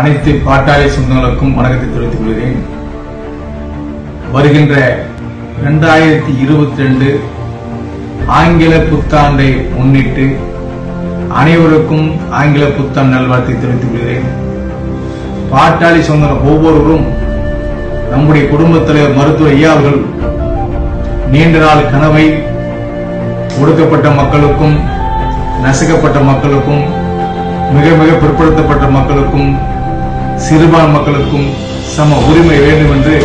அனைத்து பாட்டாளி சொந்தங்களுக்கும் வணக்கத்தை தெரிவித்துக் கொள்கிறேன். வருகின்ற 2022 ஆங்கில புத்தாண்டை முன்னிட்டு அனைவருக்கும் ஆங்கில புத்தாண்டு நல்வாழ்த்தை தெரிவித்துக் கொள்கிறேன். பாட்டாளி சொந்தங்கள் ஒவ்வொருவரும் நம்முடைய குடும்பத் தலைவர் மருத்துவர் ஐயா அவர்கள் நீண்ட நாள் கனவை ஒடுக்கப்பட்ட மக்களுக்கும் நசுக்கப்பட்ட மக்களுக்கும் மிக மிக பிற்படுத்தப்பட்ட மக்களுக்கும் சிறுபான்மை மக்களுக்கும் சம உரிமை வேண்டும் என்று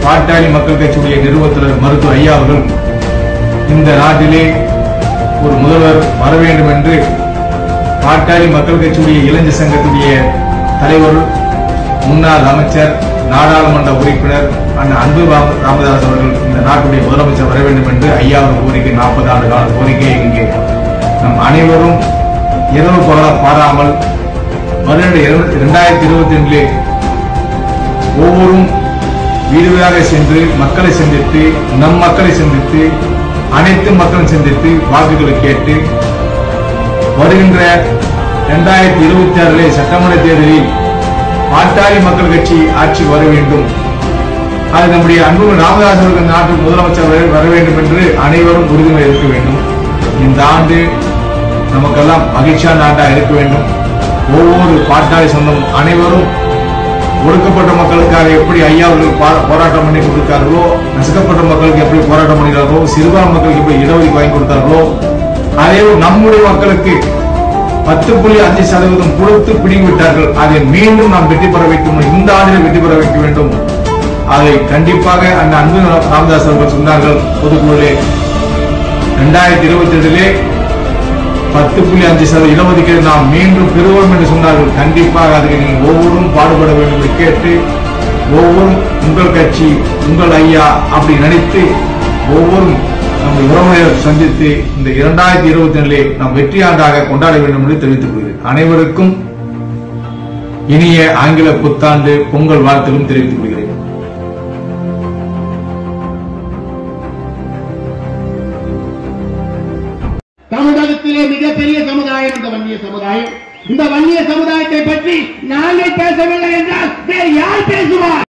பாட்டாளி மக்கள் கட்சியுடைய நிறுவனர் மருத்துவர் ஐயா அவர்கள் இந்த நாட்டிலே ஒரு முதல்வர் வர வேண்டும் என்று பாட்டாளி மக்கள் கட்சியுடைய இளைஞர் சங்கத்துடைய தலைவர் முன்னாள் அமைச்சர் நாடாளுமன்ற உறுப்பினர் அன்பு ராமதாஸ் அவர்கள் இந்த நாட்டுடைய முதலமைச்சர் வர வேண்டும் என்று ஐயா அவர் கோரிக்கை 40 ஆண்டு கால கோரிக்கை இங்கே நம் அனைவரும் இரவு பகல பாராமல் வருட 2022 ஒவ்வொரு வீடு வீடாக சென்று மக்களை சந்தித்து நம் மக்களை சந்தித்து அனைத்து மக்களும் சந்தித்து வாக்குகளை கேட்டு வருகின்ற 2026 சட்டமன்ற தேர்தலில் பாட்டாளி மக்கள் கட்சி ஆட்சி வர வேண்டும். அது நம்முடைய அன்பு ராமதாஸ் அவர்கள் நாட்டு முதலமைச்சர் வர வேண்டும் என்று அனைவரும் உறுதிமொழி இருக்க வேண்டும். இந்த ஆண்டு நமக்கெல்லாம் மகிழ்ச்சியான ஆண்டாக இருக்க வேண்டும். ஒவ்வொரு பாட்டாளி சொந்தம் அனைவரும் ஒடுக்கப்பட்ட மக்களுக்காக எப்படி ஐயா அவர்கள் போராட்டம் பண்ணி கொடுத்தார்களோ, நசுக்கப்பட்ட மக்களுக்கு எப்படி போராட்டம் பண்ணினார்களோ, சிறுபான்மை மக்களுக்கு எப்படி இடஒதுக்கீடு வாங்கி கொடுத்தார்களோ, அதே நம்முடைய மக்களுக்கு 10.5% கொடுத்து பிடிங்கிவிட்டார்கள். அதை மீண்டும் நாம் வெற்றி பெற வைக்க இந்த ஆண்டில் வெற்றி பெற வைக்க வேண்டும். அதை கண்டிப்பாக அந்த அன்பு ராமதாஸ் அவர்கள் சொன்னார்கள் பொதுக்குழுவிலே 2022 10.5% இடஒதுக்கீடு நாம் மீண்டும் பெறுவோம் என்று சொன்னார்கள். கண்டிப்பாக அதுக்கு நீங்கள் ஒவ்வொருவரும் பாடுபட வேண்டும் என்று கேட்டு ஒவ்வொரு உங்கள் கட்சி உங்கள் ஐயா அப்படி நினைத்து ஒவ்வொரு நம்ம உறவுகளை சந்தித்து இந்த 2022 நாம் வெற்றி ஆண்டாக கொண்டாட வேண்டும் என்று தெரிவித்துக் கொள்கிறேன். அனைவருக்கும் இனிய ஆங்கில புத்தாண்டு பொங்கல் வாழ்த்துக்களும் தெரிவித்துக் கொள்கிறேன். தமிழகத்திலே மிகப்பெரிய சமுதாயம் இந்த வன்னிய சமுதாயம். இந்த வன்னிய சமுதாயத்தை பற்றி நாங்கள் பேசவில்லை என்றால் யார் பேசுவார்?